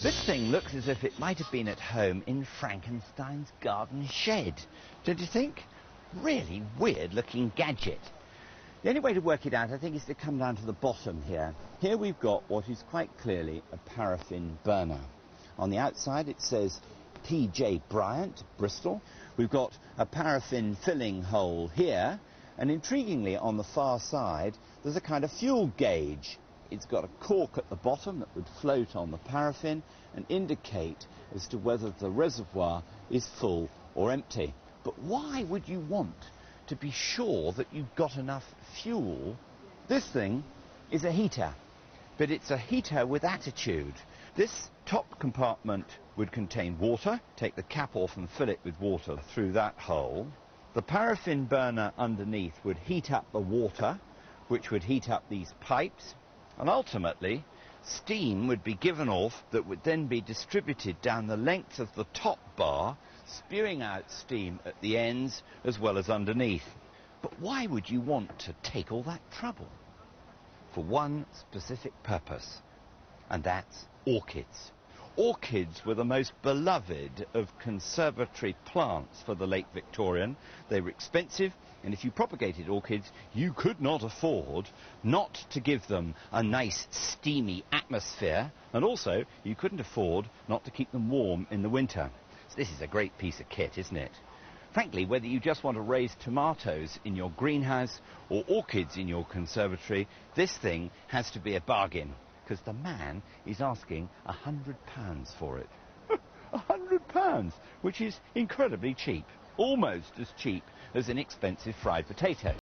This thing looks as if it might have been at home in Frankenstein's garden shed. Don't you think? Really weird looking gadget. The only way to work it out, I think, is to come down to the bottom here. Here we've got what is quite clearly a paraffin burner. On the outside it says P.J. Bryant, Bristol. We've got a paraffin filling hole here, and intriguingly on the far side there's a kind of fuel gauge. It's got a cork at the bottom that would float on the paraffin and indicate as to whether the reservoir is full or empty. But why would you want to be sure that you've got enough fuel? This thing is a heater, but it's a heater with attitude. This top compartment would contain water. Take the cap off and fill it with water through that hole. The paraffin burner underneath would heat up the water, which would heat up these pipes, and ultimately steam would be given off that would then be distributed down the length of the top bar, spewing out steam at the ends as well as underneath. But why would you want to take all that trouble? For one specific purpose, and that's orchids. Orchids were the most beloved of conservatory plants for the late Victorian. They were expensive, and if you propagated orchids, you could not afford not to give them a nice steamy atmosphere, and also you couldn't afford not to keep them warm in the winter. So this is a great piece of kit, isn't it? Frankly, whether you just want to raise tomatoes in your greenhouse or orchids in your conservatory, this thing has to be a bargain, because the man is asking £100 for it. £100, which is incredibly cheap. Almost as cheap as an expensive fried potato.